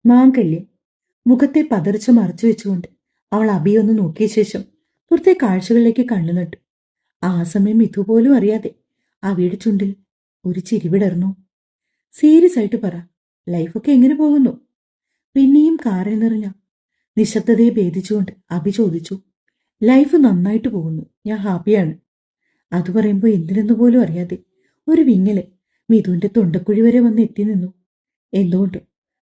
മാങ്കല്യം. മുഖത്തെ പതർച്ച മറച്ചു വെച്ചുകൊണ്ട് അവൾ അഭിയൊന്ന് നോക്കിയ ശേഷം പുറത്തെ കാഴ്ചകളിലേക്ക് കണ്ണു നട്ടു. ആ സമയം ഇതുപോലും അറിയാതെ അവിയുടെ ചുണ്ടിൽ ഒരു ചിരി വിടർന്നു. സീരിയസ് ആയിട്ട് പറ, ലൈഫൊക്കെ എങ്ങനെ പോകുന്നു? പിന്നെയും കാറിൽ നിറഞ്ഞ നിശബ്ദതയെ ഭേദിച്ചുകൊണ്ട് അഭി ചോദിച്ചു. ലൈഫ് നന്നായിട്ട് പോകുന്നു, ഞാൻ ഹാപ്പിയാണ്. അത് പറയുമ്പോൾ എന്തിനെന്ന് പോലും അറിയാതെ ഒരു വിങ്ങല് മിഥുവിന്റെ തൊണ്ടക്കുഴി വരെ വന്ന് എത്തി നിന്നു. എന്തുകൊണ്ടോ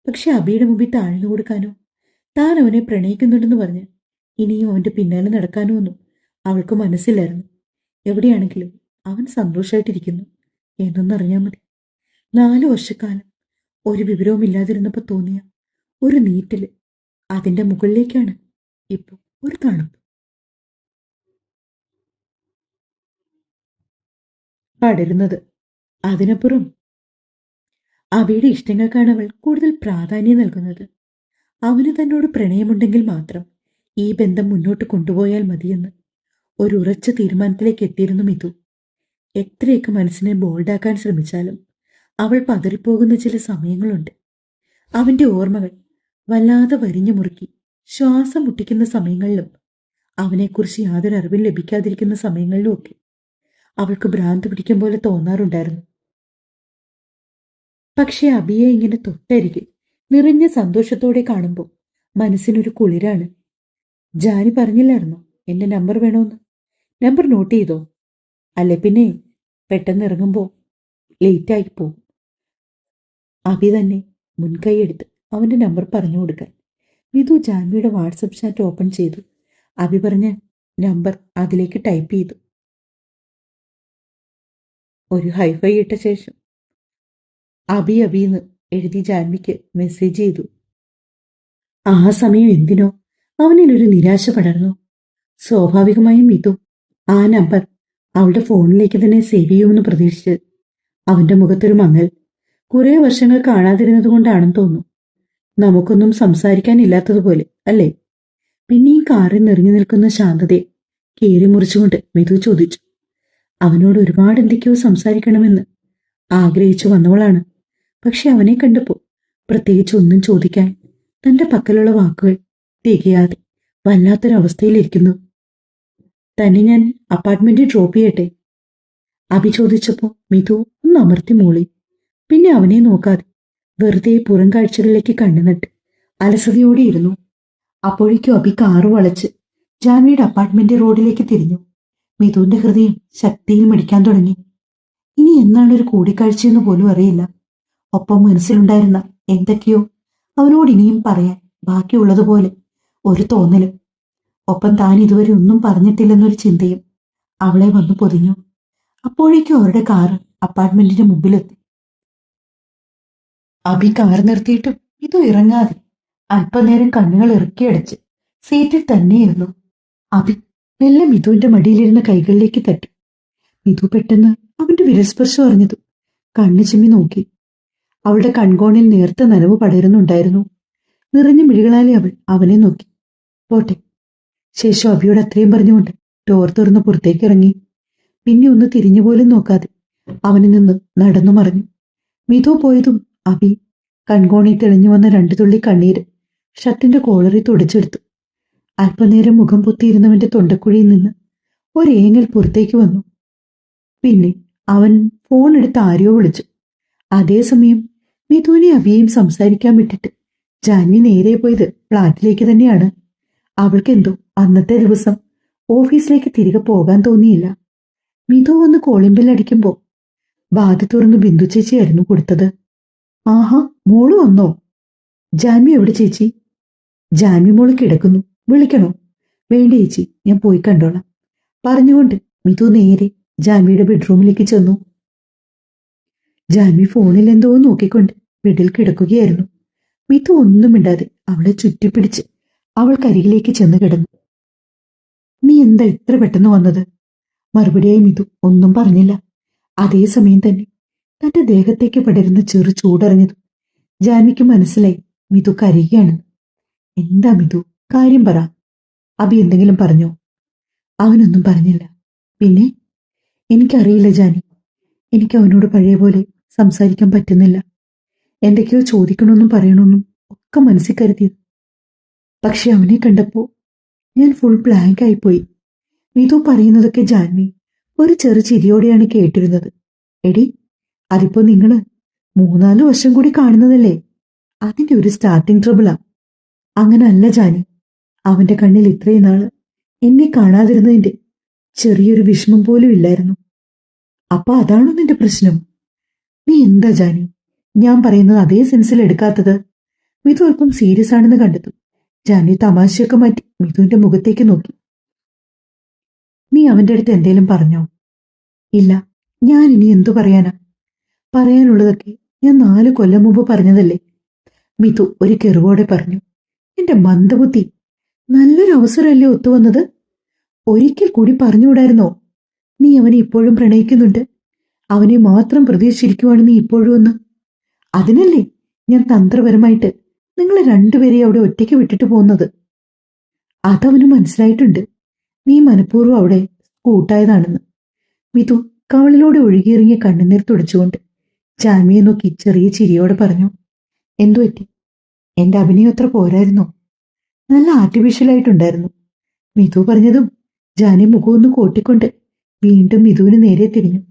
പക്ഷെ അബിയുടെ മുമ്പിൽ താഴ്ന്നു കൊടുക്കാനോ താൻ അവനെ പ്രണയിക്കുന്നുണ്ടെന്ന് പറഞ്ഞ് ഇനിയും അവന്റെ പിന്നാലെ നടക്കാനോ ഒന്നും അവൾക്ക് മനസ്സിലായിരുന്നു. എവിടെയാണെങ്കിലും അവൻ സന്തോഷമായിട്ടിരിക്കുന്നു എന്നൊന്നറിഞ്ഞാൽ മതി. 4 വർഷക്കാലം ഒരു വിവരവും ഇല്ലാതിരുന്നപ്പോൾ തോന്നിയ ഒരു നീറ്റല്, അതിന്റെ മുകളിലേക്കാണ് ഇപ്പൊ ഒരു തണുപ്പ് പടരുന്നത്. അതിനപ്പുറം അവയുടെ ഇഷ്ടങ്ങൾക്കാണ് അവൾ കൂടുതൽ പ്രാധാന്യം നൽകുന്നത്. അവന് തന്നോട് പ്രണയമുണ്ടെങ്കിൽ മാത്രം ഈ ബന്ധം മുന്നോട്ട് കൊണ്ടുപോയാൽ മതിയെന്ന് ഒരു ഉറച്ച തീരുമാനത്തിലേക്ക് എത്തിയിരുന്നു മിഥു. എത്രയൊക്കെ മനസ്സിനെ ബോൾഡാക്കാൻ ശ്രമിച്ചാലും അവൾ പതറിപ്പോകുന്ന ചില സമയങ്ങളുണ്ട്. അവന്റെ ഓർമ്മകൾ വല്ലാതെ വരിഞ്ഞു മുറുക്കി ശ്വാസം മുട്ടിക്കുന്ന സമയങ്ങളിലും അവനെക്കുറിച്ച് യാതൊരു അറിവും ലഭിക്കാതിരിക്കുന്ന സമയങ്ങളിലും ഒക്കെ അവൾക്ക് ഭ്രാന്ത് പിടിക്കും പോലെ തോന്നാറുണ്ടായിരുന്നു. പക്ഷെ അബിയെ ഇങ്ങനെ തൊട്ടരികിൽ നിറഞ്ഞ സന്തോഷത്തോടെ കാണുമ്പോൾ മനസ്സിനൊരു കുളിരാണ്. ജാനി പറഞ്ഞില്ലായിരുന്നോ എന്റെ നമ്പർ വേണമെന്ന്? നമ്പർ നോട്ട് ചെയ്തോ? അല്ലെ പിന്നെ പെട്ടെന്ന് ഇറങ്ങുമ്പോൾ ലേറ്റായി പോകും. അബി തന്നെ മുൻകൈയെടുത്ത് അവന്റെ നമ്പർ പറഞ്ഞു കൊടുക്കാൻ മിഥു ജാൻവിയുടെ വാട്സപ്പ് ചാറ്റ് ഓപ്പൺ ചെയ്തു. അബി പറഞ്ഞ നമ്പർ അതിലേക്ക് ടൈപ്പ് ചെയ്തു. ഒരു ഹൈഫൈ ഇട്ട ശേഷം അബിന്ന് എഴുതി ജാൻവിക്ക് മെസ്സേജ് ചെയ്തു. ആ സമയം എന്തിനോ അവനിൽ ഒരു നിരാശ പടർന്നു. സ്വാഭാവികമായും മിഥു ആ നമ്പർ അവളുടെ ഫോണിലേക്ക് തന്നെ സേവ് ചെയ്യുമെന്ന് പ്രതീക്ഷിച്ച് അവന്റെ മുഖത്തൊരു മങ്ങൽ. കുറെ വർഷങ്ങൾ കാണാതിരുന്നത് കൊണ്ടാണെന്ന് തോന്നുന്നു. നമുക്കൊന്നും സംസാരിക്കാനില്ലാത്തതുപോലെ അല്ലേ? പിന്നെ ഈ കാറിൽ നിറഞ്ഞു നിൽക്കുന്ന ശാന്തതയെ കീറി മുറിച്ചുകൊണ്ട് മിഥു ചോദിച്ചു. അവനോട് ഒരുപാട് എന്തൊക്കെയോ സംസാരിക്കണമെന്ന് ആഗ്രഹിച്ചു വന്നവളാണ്. പക്ഷെ അവനെ കണ്ടപ്പോൾ പ്രത്യേകിച്ച് ഒന്നും ചോദിക്കാൻ തന്റെ പക്കലുള്ള വാക്കുകൾ തികയാതെ വല്ലാത്തൊരവസ്ഥയിലിരിക്കുന്നു. തന്നെ ഞാൻ അപ്പാർട്ട്മെന്റിൽ ഡ്രോപ്പ് ചെയ്യട്ടെ? അഭി ചോദിച്ചപ്പോൾ മിഥു ഒന്ന് അമർത്തി മൂളി. പിന്നെ അവനെ നോക്കാതെ വെറുതെ പുറം കാഴ്ചകളിലേക്ക് കണ്ണുനട്ട് അലസതയോടെ ഇരുന്നു. അപ്പോഴേക്കും അഭി കാറ് വളച്ച് ജാൻവിയുടെ അപ്പാർട്ട്മെന്റ് റോഡിലേക്ക് തിരിഞ്ഞു. മിഥുവിന്റെ ഹൃദയം ശക്തിയിൽ മിടിക്കാൻ തുടങ്ങി. ഇനി എന്നാണ് ഒരു കൂടിക്കാഴ്ചയെന്ന് പോലും അറിയില്ല. ഒപ്പം മനസ്സിലുണ്ടായിരുന്ന എന്തൊക്കെയോ അവനോട് ഇനിയും പറയാൻ ബാക്കിയുള്ളതുപോലെ ഒരു തോന്നലും, ഒപ്പം താൻ ഇതുവരെ ഒന്നും പറഞ്ഞിട്ടില്ലെന്നൊരു ചിന്തയും അവളെ വന്നു പൊതിഞ്ഞു. അപ്പോഴേക്കും അവരുടെ കാറ് അപ്പാർട്ട്മെന്റിന്റെ മുമ്പിലെത്തി. അഭി കാർ നിർത്തിയിട്ടും ഇത് ഇറങ്ങാതെ അല്പനേരം കണ്ണുകൾ ഇറുക്കിയടച്ച് സീറ്റിൽ തന്നെയിരുന്നു. അഭി മെല്ലെ മിഥുവിന്റെ മടിയിലിരുന്ന കൈകളിലേക്ക് തട്ടി. മിഥു പെട്ടെന്ന് അവന്റെ വിരസ്പർശം അറിഞ്ഞതും കണ്ണു ചിമ്മി നോക്കി. അവളുടെ കൺകോണിൽ നേർത്ത നനവ് പടരുന്നുണ്ടായിരുന്നു. നിറഞ്ഞ മിഴികളാലെ അവൾ അവനെ നോക്കി. പോട്ടെ. ശേഷം അഭിയോട് അത്രയും പറഞ്ഞുകൊണ്ട് ഡോർ തുറന്ന് പുറത്തേക്ക് ഇറങ്ങി. പിന്നെ ഒന്ന് തിരിഞ്ഞുപോലും നോക്കാതെ അവനിൽ നിന്ന് നടന്നു മറഞ്ഞു. മിഥു പോയതും അഭി കൺകോണിൽ തെളിഞ്ഞു വന്ന 2 തുള്ളി കണ്ണീര് ഷർട്ടിന്റെ കോളറിൽ തുടച്ചെടുത്തു. അല്പനേരം മുഖം പൊത്തിയിരുന്നവന്റെ തൊണ്ടക്കുഴിയിൽ നിന്ന് ഒരേങ്ങൽ പുറത്തേക്ക് വന്നു. പിന്നെ അവൻ ഫോൺ എടുത്ത് ആരെയോ വിളിച്ചു. അതേസമയം മിഥുവിനെ അഭിയെയും സംസാരിക്കാൻ വിട്ടിട്ട് ജാൻവി നേരെ പോയത് ഫ്ളാറ്റിലേക്ക് തന്നെയാണ്. അവൾക്കെന്തോ അന്നത്തെ ദിവസം ഓഫീസിലേക്ക് തിരികെ പോകാൻ തോന്നിയില്ല. മിഥു വന്ന് കോളിംഗ് ബെൽ അടിക്കുമ്പോൾ ബാധ തുറന്ന് ബിന്ദു ചേച്ചിയായിരുന്നു കൊടുത്തത്. ആഹാ, മോള് വന്നോ? ജാൻവി എവിടെ ചേച്ചി? ജാൻവി മോള് കിടക്കുന്നു, വിളിക്കണോ? വേണ്ട ചേച്ചി, ഞാൻ പോയി കണ്ടോളാം പറഞ്ഞുകൊണ്ട് മിഥു നേരെ ജാൻവിയുടെ ബെഡ്റൂമിലേക്ക് ചെന്നു. ജാൻവി ഫോണിൽ എന്തോ നോക്കിക്കൊണ്ട് ബെഡിൽ കിടക്കുകയായിരുന്നു. മിഥു ഒന്നും മിണ്ടാതെ അവളെ ചുറ്റിപ്പിടിച്ച് അവൾക്കരികിലേക്ക് ചെന്ന് കിടന്നു. നീ എന്താ ഇത്ര പെട്ടെന്ന് വന്നത്? മറുപടിയായി മിഥു ഒന്നും പറഞ്ഞില്ല. അതേസമയം തന്നെ തന്റെ ദേഹത്തേക്ക് പടരുന്ന ചെറു ചൂടറിഞ്ഞതും ജാൻവിക്ക് മനസ്സിലായി മിഥു കരയുകയാണ്. എന്താ മിഥു, കാര്യം പറ. അഭി എന്തെങ്കിലും പറഞ്ഞോ? അവനൊന്നും പറഞ്ഞില്ല. പിന്നെ? എനിക്കറിയില്ല ജാനി, എനിക്ക് അവനോട് പഴയ പോലെ സംസാരിക്കാൻ പറ്റുന്നില്ല. എന്തൊക്കെയോ ചോദിക്കണമെന്നും പറയണമെന്നും ഒക്കെ മനസ്സിൽ കരുതിയത്. പക്ഷെ അവനെ കണ്ടപ്പോ ഞാൻ ഫുൾ ബ്ലാങ്ക് ആയിപ്പോയി. മിതു പറയുന്നതൊക്കെ ജാൻവി ഒരു ചെറു ചിരിയോടെയാണ് കേട്ടിരുന്നത്. എടി, അതിപ്പോ നിങ്ങള് 3-4 വർഷം കൂടി കാണുന്നതല്ലേ, അതിന്റെ ഒരു സ്റ്റാർട്ടിംഗ് ട്രബിളാ. അങ്ങനെ അല്ല ജാനി, അവന്റെ കണ്ണിൽ ഇത്രയും നാള് എന്നെ കാണാതിരുന്നതിന്റെ ചെറിയൊരു വിഷമം പോലും ഇല്ലായിരുന്നു. അപ്പൊ അതാണോ നിന്റെ പ്രശ്നം? നീ എന്താ ജാനി ഞാൻ പറയുന്നത് അതേ സെൻസിൽ എടുക്കാത്തത്? മിതു അല്പം സീരിയസ് ആണെന്ന് കണ്ടെത്തും. ജാനി തമാശയൊക്കെ മാറ്റി മിതുവിന്റെ മുഖത്തേക്ക് നോക്കി. നീ അവന്റെ അടുത്ത് എന്തേലും പറഞ്ഞോ? ഇല്ല, ഞാൻ ഇനി എന്തു പറയാനാ? പറയാനുള്ളതൊക്കെ ഞാൻ 4 കൊല്ലം മുമ്പ് പറഞ്ഞതല്ലേ. മിതു ഒരു കെറുവോടെ പറഞ്ഞു. എന്റെ മന്ദബുദ്ധി, നല്ലൊരു അവസരമല്ലേ ഒത്തുവന്നത്? ഒരിക്കൽ കൂടി പറഞ്ഞുകൂടായിരുന്നോ നീ അവനെ ഇപ്പോഴും പ്രണയിക്കുന്നുണ്ട്, അവനെ മാത്രം പ്രതീക്ഷിച്ചിരിക്കുവാണ് നീ ഇപ്പോഴും ഒന്ന്? അതിനല്ലേ ഞാൻ തന്ത്രപരമായിട്ട് നിങ്ങളെ രണ്ടുപേരെയും അവിടെ ഒറ്റയ്ക്ക് വിട്ടിട്ട് പോകുന്നത്. അതവന് മനസ്സിലായിട്ടുണ്ട്, നീ മനഃപൂർവ്വം അവിടെ കൂട്ടായതാണെന്ന്. മിതു കവളിലൂടെ ഒഴുകിയിറങ്ങിയ കണ്ണുനീർ തുടച്ചുകൊണ്ട് ജാൻവിയെ നോക്കി ചെറിയ ചിരിയോടെ പറഞ്ഞു. എന്തു പറ്റി? എന്റെ അഭിനയം അത്ര പോരായിരുന്നോ? നല്ല ആർട്ടിഫിഷ്യലായിട്ടുണ്ടായിരുന്നു. മിതു പറഞ്ഞതും ജാനി മുഖമൊന്ന് കോട്ടിക്കൊണ്ട് വീണ്ടും മിതുവിന് നേരെ തിരിഞ്ഞു.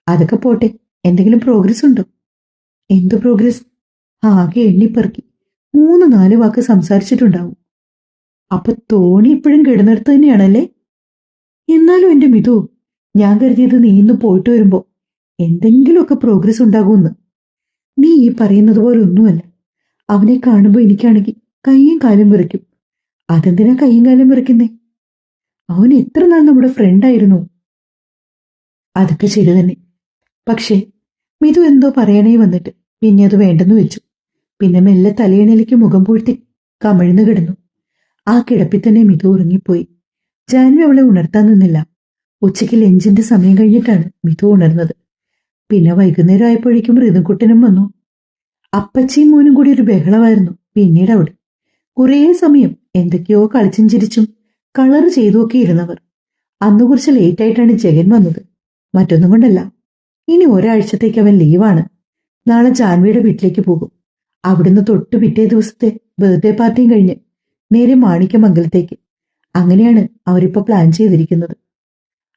അതൊക്കെ പോട്ടെ, എന്തെങ്കിലും പ്രോഗ്രസ് ഉണ്ടോ? എന്തു പ്രോഗ്രസ്? ആകെ എണ്ണിപ്പെറുക്കി 3-4 വാക്ക് സംസാരിച്ചിട്ടുണ്ടാവും. അപ്പൊ തോണി ഇപ്പോഴും കിടന്നിടത്ത് തന്നെയാണല്ലേ? എന്നാലും എന്റെ മിതു, ഞാൻ കരുതിയത് നീ ഇന്ന് പോയിട്ട് വരുമ്പോ എന്തെങ്കിലുമൊക്കെ പ്രോഗ്രസ് ഉണ്ടാകുമെന്ന്. നീ ഈ പറയുന്നത് പോലെ ഒന്നുമല്ല. അവനെ കാണുമ്പോ എനിക്കാണെങ്കിൽ കൈയും കാലും വിറയ്ക്കും. അതെന്തിനാ കൈയും കാലും വിറയ്ക്കുന്നേ? അവൻ എത്ര നാൾ നമ്മുടെ ഫ്രണ്ടായിരുന്നു. അതൊക്കെ ശരി തന്നെ. പക്ഷേ മിതു എന്തോ പറയണേ വന്നിട്ട് പിന്നെ അത് വേണ്ടെന്ന് വെച്ചു. പിന്നെ മെല്ലെ തലയണയിലേക്ക് മുഖം പൂഴ്ത്തി കമിഴ്ന്നു കിടന്നു. ആ കിടപ്പിൽ തന്നെ മിതു ഉറങ്ങിപ്പോയി. ജാൻവി അവളെ ഉണർത്താൻ നിന്നില്ല. ഉച്ചയ്ക്ക് ലഞ്ചിന്റെ സമയം കഴിഞ്ഞിട്ടാണ് മിതു ഉണർന്നത്. പിന്നെ വൈകുന്നേരം ആയപ്പോഴേക്കും ഋതുക്കുട്ടനും വന്നു. അപ്പച്ചിയും മോനും കൂടി ഒരു ബഹളമായിരുന്നു പിന്നീട് അവിടെ. കുറേ സമയം എന്തൊക്കെയോ കളിച്ചും ചിരിച്ചും കളറ് ചെയ്തുമൊക്കെ ഇരുന്നവർ. അന്ന് കുറച്ച് ലേറ്റായിട്ടാണ് ജഗൻ വന്നത്. മറ്റൊന്നും കൊണ്ടല്ല, ഇനി ഒരാഴ്ചത്തേക്ക് അവൻ ലീവാണ്. നാളെ ജാൻവിയുടെ വീട്ടിലേക്ക് പോകും. അവിടുന്ന് തൊട്ട് പിറ്റേ ദിവസത്തെ ബർത്ത്ഡേ പാർട്ടിയും കഴിഞ്ഞ് നേരെ മാണിക്യമംഗലത്തേക്ക്. അങ്ങനെയാണ് അവരിപ്പോ പ്ലാൻ ചെയ്തിരിക്കുന്നത്.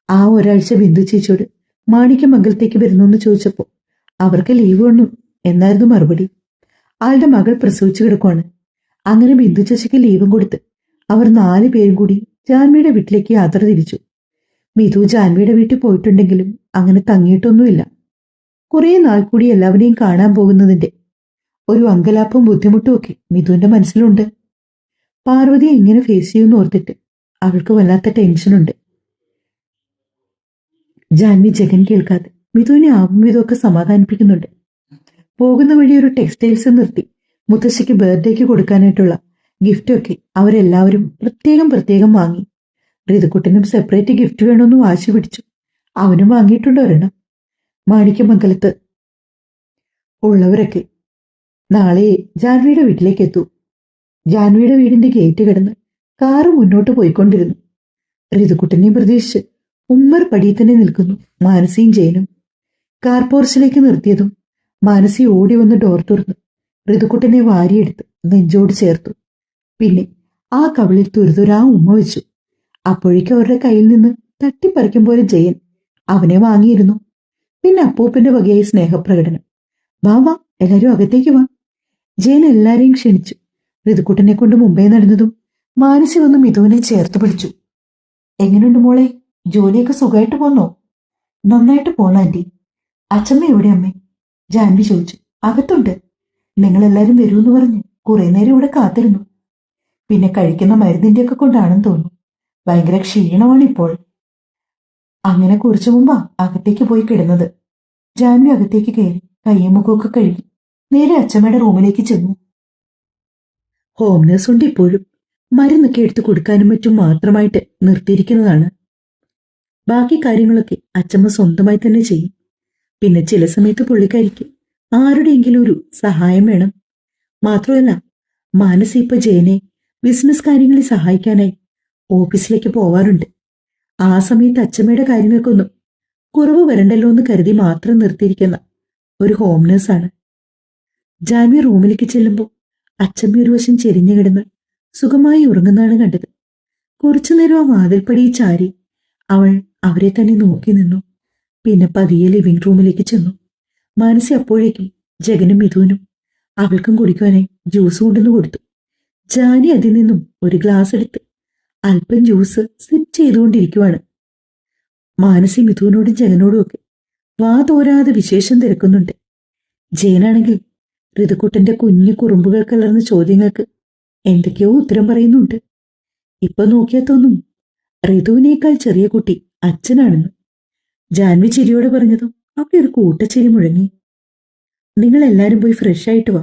ആ ഒരാഴ്ച ബിന്ദു ചേച്ചിയോട് മാണിക്യമംഗലത്തേക്ക് വരുന്നു ചോദിച്ചപ്പോ അവർക്ക് ലീവ് വേണം എന്നായിരുന്നു മറുപടി. ആളുടെ മകൾ പ്രസവിച്ചു കിടക്കുവാണ്. അങ്ങനെ ബിന്ദു ചേച്ചിക്ക് ലീവും കൊടുത്ത് അവർ 4 പേരും കൂടി ജാൻവിയുടെ വീട്ടിലേക്ക് യാത്ര തിരിച്ചു. മിതു ജാൻവിയുടെ വീട്ടിൽ പോയിട്ടുണ്ടെങ്കിലും അങ്ങനെ തങ്ങിയിട്ടൊന്നുമില്ല. കുറെ നാൾ കൂടി എല്ലാവരെയും കാണാൻ പോകുന്നതിന്റെ ഒരു അങ്കലാപ്പും ബുദ്ധിമുട്ടും ഒക്കെ മിതുവിന്റെ മനസ്സിലുണ്ട്. പാർവതിയെ എങ്ങനെ ഫേസ് ചെയ്യുമെന്ന് ഓർത്തിട്ട് അവൾക്ക് വല്ലാത്ത ടെൻഷനുണ്ട്. ജാൻവി ജഗൻ കേൾക്കാതെ മിതുവിനെ ആവും വിധമൊക്കെ സമാധാനിപ്പിക്കുന്നുണ്ട്. പോകുന്ന വഴി ഒരു ടെക്സ്റ്റൈൽസ് നിർത്തി മുത്തശ്ശിക്ക് ബർത്ത്ഡേക്ക് കൊടുക്കാനായിട്ടുള്ള ഗിഫ്റ്റൊക്കെ അവരെല്ലാവരും പ്രത്യേകം വാങ്ങി. ഋതുക്കുട്ടനും സെപ്പറേറ്റ് ഗിഫ്റ്റ് വേണമെന്ന് വാശി പിടിച്ചു. അവനും വാങ്ങിയിട്ടുണ്ട് ഒരെണ്ണം. മാണിക്യമംഗലത്ത് ഉള്ളവരൊക്കെ നാളെ ജാൻവിയുടെ വീട്ടിലേക്ക് എത്തൂ. ജാൻവിയുടെ വീടിന്റെ ഗേറ്റ് കിടന്ന് കാറ് മുന്നോട്ട് പോയിക്കൊണ്ടിരുന്നു. ഋതുക്കുട്ടനെയും പ്രതീക്ഷിച്ച് ഉമ്മർ പടിയിൽ തന്നെ നിൽക്കുന്നു മാനസിയും ജയനും. കാർ പോർച്ചിലേക്ക് നിർത്തിയതും മാനസി ഓടി വന്ന് ഡോർ തുറന്നു ഋതുക്കുട്ടനെ വാരിയെടുത്ത് നെഞ്ചോട് ചേർത്തു. പിന്നെ ആ കവിളിൽ തുരുതുരാ ഉമ്മ വെച്ചു. അപ്പോഴേക്കും അവരുടെ കയ്യിൽ നിന്ന് തട്ടിപ്പറിക്കും പോലെ ജയൻ അവനെ വാങ്ങിയിരുന്നു. പിന്നെ അപ്പൂപ്പന്റെ വകയായി സ്നേഹപ്രകടനം. വാ വാ, എല്ലാരും അകത്തേക്ക് വാ. ജയൻ എല്ലാരെയും ക്ഷണിച്ചു. ഋതുക്കുട്ടനെ കൊണ്ട് മുമ്പേ നടന്നതും മാനസി വന്ന് മിതുവിനെ ചേർത്ത് പിടിച്ചു. എങ്ങനെയുണ്ട് മോളെ, ജോലിയൊക്കെ സുഖമായിട്ട് പോന്നോ? നന്നായിട്ട് പോന്ന ആന്റി. അച്ഛമ്മ എവിടെ അമ്മേ? ജാൻവി ചോദിച്ചു. അകത്തുണ്ട്. നിങ്ങളെല്ലാരും വരൂന്ന് പറഞ്ഞ് കുറെ നേരം ഇവിടെ കാത്തിരുന്നു. പിന്നെ കഴിക്കുന്ന മരുന്നിന്റെയൊക്കെ കൊണ്ടാണെന്ന് തോന്നുന്നു. ഭയങ്കര ക്ഷീണമാണിപ്പോൾ. അങ്ങനെ കുറച്ചു മുമ്പാ അകത്തേക്ക് പോയി കിടന്നത്. ജാൻവി അകത്തേക്ക് കയറി കയ്യും മുഖമൊക്കെ കഴുകി നേരെ അച്ഛമ്മയുടെ റൂമിലേക്ക് ചെന്നു. ഹോം നേഴ്സ് ഉണ്ട് ഇപ്പോഴും. മരുന്നൊക്കെ എടുത്തു കൊടുക്കാനും മറ്റും മാത്രമായിട്ട് നിർത്തിയിരിക്കുന്നതാണ്. ബാക്കി കാര്യങ്ങളൊക്കെ അച്ഛമ്മ സ്വന്തമായി തന്നെ ചെയ്യും. പിന്നെ ചില സമയത്ത് പുള്ളിക്കാരിക്ക് ആരുടെയെങ്കിലും ഒരു സഹായം വേണം. മാത്രമല്ല, മാനസി ഇപ്പൊ ജയനെ ബിസിനസ് കാര്യങ്ങളിൽ സഹായിക്കാനായി ഓഫീസിലേക്ക് പോവാറുണ്ട്. ആ സമയത്ത് അച്ഛമ്മയുടെ കാര്യങ്ങൾക്കൊന്നും കുറവ് വരണ്ടല്ലോ എന്ന് കരുതി മാത്രം നിർത്തിയിരിക്കുന്ന ഒരു ഹോം നേഴ്സാണ്. ജാൻവി റൂമിലേക്ക് ചെല്ലുമ്പോൾ അച്ചമ്മ ഒരു വശം ചെരിഞ്ഞു കിടന്ന് സുഖമായി ഉറങ്ങുന്നതാണ് കണ്ടത്. കുറച്ചുനേരം ആ വാതിൽപ്പടി ചാരി അവൾ അവരെ തന്നെ നോക്കി നിന്നു. പിന്നെ പതിയെ ലിവിംഗ് റൂമിലേക്ക് ചെന്നു. മാനസി അപ്പോഴേക്കും ജഗനും മിഥുനും അവൾക്കും കുടിക്കുവാനായി ജ്യൂസ് കൊണ്ടുവന്ന് കൊടുത്തു. ജാനി അതിൽ നിന്നും ഒരു ഗ്ലാസ് എടുത്ത് അല്പം ജ്യൂസ് സിപ്പ് ചെയ്തുകൊണ്ടിരിക്കുവാണ്. മാനസി മിഥുനോടും ജഗനോടും ഒക്കെ വാ തോരാതെ വിശേഷം തിരക്കുന്നുണ്ട്. ജയനാണെങ്കിൽ ഋതുക്കുട്ടന്റെ കുഞ്ഞു കുറുമ്പുകൾ കലർന്ന ചോദ്യങ്ങൾക്ക് എന്തൊക്കെയോ ഉത്തരം പറയുന്നുണ്ട്. ഇപ്പൊ നോക്കിയാൽ തോന്നും ഋതുവിനേക്കാൾ ചെറിയ കുട്ടി അച്ഛനാണെന്ന്. ജാൻവി ചിരിയോടെ പറഞ്ഞതും അവിടെ ഒരു കൂട്ടച്ചിരി മുഴങ്ങി. നിങ്ങൾ എല്ലാരും പോയി ഫ്രഷ് ആയിട്ട് വാ.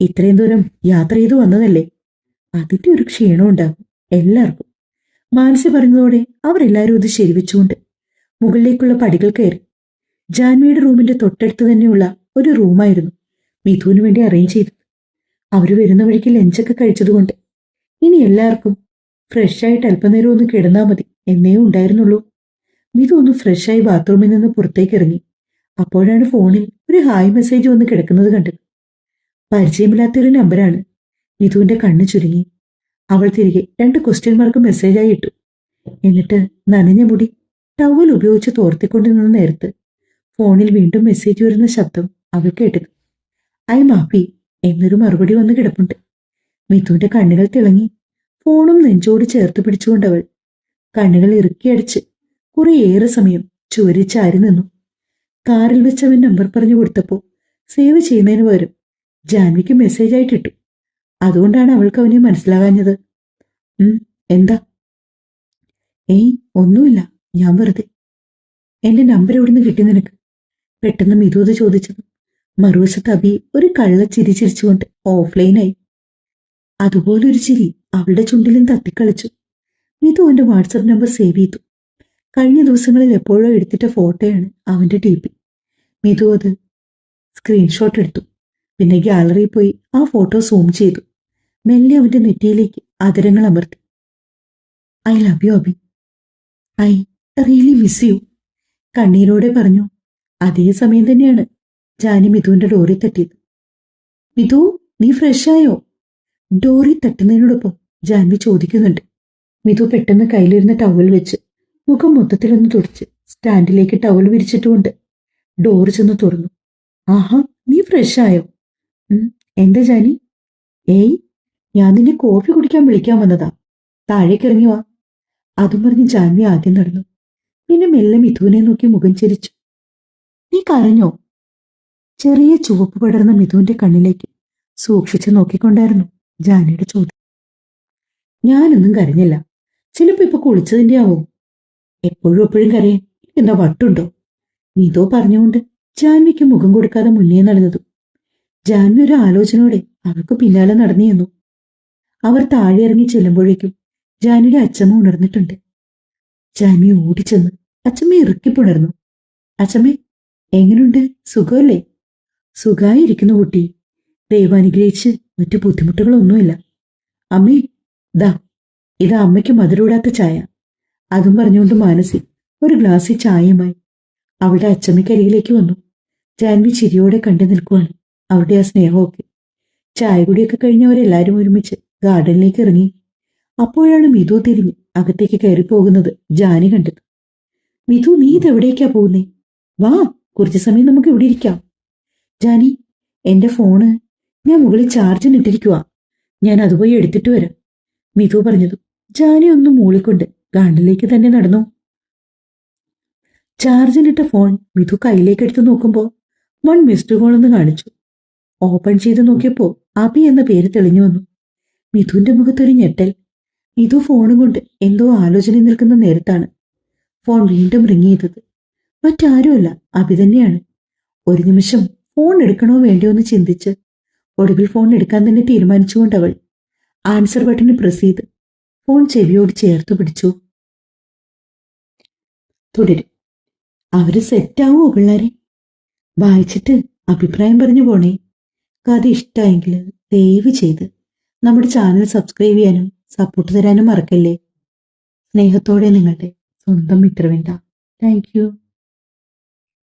ഇത്രയും ദൂരം യാത്ര ചെയ്തു വന്നതല്ലേ, അതിന്റെ ഒരു ക്ഷീണം ഉണ്ടാകും എല്ലാവർക്കും. മാനസി പറഞ്ഞതോടെ അവരെല്ലാവരും ഇത് ശരിവെച്ചുകൊണ്ട് മുകളിലേക്കുള്ള പടികൾ കയറി. ജാൻവിയുടെ റൂമിന്റെ തൊട്ടടുത്ത് തന്നെയുള്ള ഒരു റൂമായിരുന്നു മിഥുവിന് വേണ്ടി അറേഞ്ച് ചെയ്തത്. അവർ വരുന്ന വഴിക്ക് ലഞ്ചൊക്കെ കഴിച്ചതുകൊണ്ട് ഇനി എല്ലാവർക്കും ഫ്രഷായിട്ട് അല്പനേരം ഒന്ന് കിടന്നാൽ മതി എന്നേ ഉണ്ടായിരുന്നുള്ളൂ. മിഥു ഒന്ന് ഫ്രഷായി ബാത്റൂമിൽ നിന്ന് പുറത്തേക്ക് ഇറങ്ങി. അപ്പോഴാണ് ഫോണിൽ ഒരു ഹായ് മെസ്സേജ് വന്ന് കിടക്കുന്നത് കണ്ടത്. പരിചയമില്ലാത്തൊരു നമ്പറാണ്. മിഥുവിന്റെ കണ്ണ് ചുരുങ്ങി. അവൾ തിരികെ 2 ക്വസ്റ്റ്യൻ മാർക്ക് മെസ്സേജായി ഇട്ടു. എന്നിട്ട് നനഞ്ഞ മുടി ടവൽ ഉപയോഗിച്ച് തോർത്തിക്കൊണ്ട് നിന്ന നേരത്ത് ഫോണിൽ വീണ്ടും മെസ്സേജ് വരുന്ന ശബ്ദം അവൾ കേട്ടത്. ഐ മാപ്പി എന്നൊരു മറുപടി വന്ന് കിടപ്പുണ്ട്. മിഥുവിന്റെ കണ്ണുകൾ തിളങ്ങി. ഫോണും നെഞ്ചോട് ചേർത്ത് പിടിച്ചുകൊണ്ടവൾ കണ്ണുകൾ ഇറുക്കിയടിച്ച് കുറേയേറെ സമയം ചുവരിച്ചാരി നിന്നു. കാറിൽ വെച്ച് അവൻ നമ്പർ പറഞ്ഞു കൊടുത്തപ്പോ സേവ് ചെയ്യുന്നതിന് പകരം ജാൻവിക്ക് മെസ്സേജ് ആയിട്ടിട്ടു. അതുകൊണ്ടാണ് അവൾക്ക് അവനെ മനസ്സിലാകാഞ്ഞത്. എന്താ? ഏയ് ഒന്നുമില്ല, ഞാൻ വെറുതെ. എന്റെ നമ്പർ എവിടുന്ന് കിട്ടി നിനക്ക്? പെട്ടെന്ന് മിഥുത ചോദിച്ചതും മറുവശത്ത് അബി ഒരു കള്ള ചിരി ചിരിച്ചുകൊണ്ട് ഓഫ്ലൈനായി. അതുപോലൊരു ചിരി അവളുടെ ചുണ്ടിലും തത്തിക്കളിച്ചു. മിഥു അവന്റെ വാട്സപ്പ് നമ്പർ സേവ് ചെയ്തു. കഴിഞ്ഞ ദിവസങ്ങളിൽ എപ്പോഴോ എടുത്തിട്ട ഫോട്ടോയാണ് അവന്റെ DP. മിഥു അത് സ്ക്രീൻഷോട്ട് എടുത്തു. പിന്നെ ഗാലറിയിൽ പോയി ആ ഫോട്ടോ സൂം ചെയ്തു. മെല്ലെ അവന്റെ നെറ്റിയിലേക്ക് അതരങ്ങൾ അമർത്തി. I love you Abi, I really miss you, കണ്ണീരോടെ പറഞ്ഞു. അതേ സമയം തന്നെയാണ് ജാനി മിഥുവിന്റെ ഡോറി തട്ടിയത്. മിഥു, നീ ഫ്രഷായോ? ഡോറി തട്ടുന്നതിനോടൊപ്പം ജാൻവി ചോദിക്കുന്നുണ്ട്. മിഥു പെട്ടെന്ന് കയ്യിലിരുന്ന ടവൽ വെച്ച് മുഖം മൊത്തത്തിലൊന്ന് തുടച്ച് സ്റ്റാൻഡിലേക്ക് ടവൽ വിരിച്ചിട്ടുകൊണ്ട് ഡോറ് ചെന്ന് തുറന്നു. ആഹാ, നീ ഫ്രഷായോ? എന്താ ജാനി? ഏയ്, ഞാൻ നിന്നെ കോഫി കുടിക്കാൻ വിളിക്കാൻ വന്നതാ, താഴേക്ക് ഇറങ്ങി വാ. അതും പറഞ്ഞ് ജാൻവി ആദ്യം നടന്നു. പിന്നെ മെല്ലെ മിഥുവിനെ നോക്കി മുഖം ചിരിച്ചു. നീ കരഞ്ഞോ? ചെറിയ ചുവപ്പ് പടർന്ന മിഥുവിന്റെ കണ്ണിലേക്ക് സൂക്ഷിച്ചു നോക്കിക്കൊണ്ടായിരുന്നു ജാനിയുടെ ചോദ്യം. ഞാനൊന്നും കരഞ്ഞില്ല, ചിലപ്പോ ഇപ്പൊ കുളിച്ചതിന്റെ ആവും. എപ്പോഴും കരയാൻ എന്താ വട്ടുണ്ടോ? മിഥു പറഞ്ഞുകൊണ്ട് ജാൻവിക്ക് മുഖം കൊടുക്കാതെ മുന്നേ നടന്നതും ജാൻവി ഒരു ആലോചനയോടെ അവൾക്ക് പിന്നാലെ നടന്നു ചെന്നു. അവർ താഴെ ഇറങ്ങി ചെല്ലുമ്പോഴേക്കും ജാനിയുടെ അച്ഛമ്മ ഉണർന്നിട്ടുണ്ട്. ജാൻവി ഓടിച്ചെന്ന് അച്ഛമ്മ ഇറുക്കിപ്പുണർന്നു. അച്ഛമ്മേ, എങ്ങനെയുണ്ട്? സുഖമല്ലേ? സുഖായിരിക്കുന്നു കുട്ടി, ദൈവം അനുഗ്രഹിച്ച് മറ്റു ബുദ്ധിമുട്ടുകളൊന്നുമില്ല. അമ്മേ, ദാ ഇതാ അമ്മയ്ക്ക് മധുരൂടാത്ത ചായ. അതും പറഞ്ഞുകൊണ്ട് മാനസി ഒരു ഗ്ലാസ്സിൽ ചായയുമായി അവളുടെ അച്ഛമ്മയ്ക്കരികിലേക്ക് വന്നു. ജാൻവി ചിരിയോടെ കണ്ടു നിൽക്കുവാണ് അവരുടെ ആ സ്നേഹമൊക്കെ. ചായ കുടിയൊക്കെ കഴിഞ്ഞവരെല്ലാരും ഒരുമിച്ച് ഗാർഡനിലേക്ക് ഇറങ്ങി. അപ്പോഴാണ് മിഥു തിരിഞ്ഞ് അകത്തേക്ക് കയറി പോകുന്നത് ജാനി കണ്ടത്. മിഥു, നീ ഇതെവിടേക്കാ പോകുന്നേ? വാ, കുറച്ചു സമയം നമുക്ക് ഇവിടെ ഇരിക്കാം. ജാനി, എന്റെ ഫോണ് ഞാൻ മുകളിൽ ചാർജിനിട്ടിരിക്കുക, ഞാൻ അതുപോയി എടുത്തിട്ട് വരാം. മിഥു പറഞ്ഞതു ജാനി ഒന്നും മൂളിക്കൊണ്ട് ഗാർഡനിലേക്ക് തന്നെ നടന്നു. ചാർജിനിട്ട ഫോൺ മിഥു കയ്യിലേക്ക് എടുത്ത് നോക്കുമ്പോൾ 1 മിസ്ഡ് കോൾ എന്ന് കാണിച്ചു. ഓപ്പൺ ചെയ്ത് നോക്കിയപ്പോ അബി എന്ന പേര് തെളിഞ്ഞു വന്നു. മിഥുവിന്റെ മുഖത്തൊരു ഞെട്ടൽ. മിഥു ഫോണും കൊണ്ട് എന്തോ ആലോചന നിൽക്കുന്ന നേരത്താണ് ഫോൺ വീണ്ടും റിങ് ചെയ്തത്. മറ്റാരുമല്ല, അബി തന്നെയാണ്. ഒരു നിമിഷം ഫോൺ എടുക്കണോ വേണ്ടയോ എന്ന് ചിന്തിച്ച് ഒടുവിൽ ഫോൺ എടുക്കാൻ തന്നെ തീരുമാനിച്ചുകൊണ്ടവൾ ആൻസർ ബട്ടൺ പ്രസ് ചെയ്ത് ഫോൺ ചെവിയോട് ചേർത്ത് പിടിച്ചു. തുടരും. അവര് സെറ്റാവോ പിള്ളേരെ? വായിച്ചിട്ട് അഭിപ്രായം പറഞ്ഞു പോണേ. കഥ ഇഷ്ടമായെങ്കിൽ ദയവ് ചെയ്ത് നമ്മുടെ ചാനൽ സബ്സ്ക്രൈബ് ചെയ്യാനും സപ്പോർട്ട് തരാനും മറക്കല്ലേ. സ്നേഹത്തോടെ നിങ്ങളുടെ സ്വന്തം മിത്രവിന്ദ. Thank you.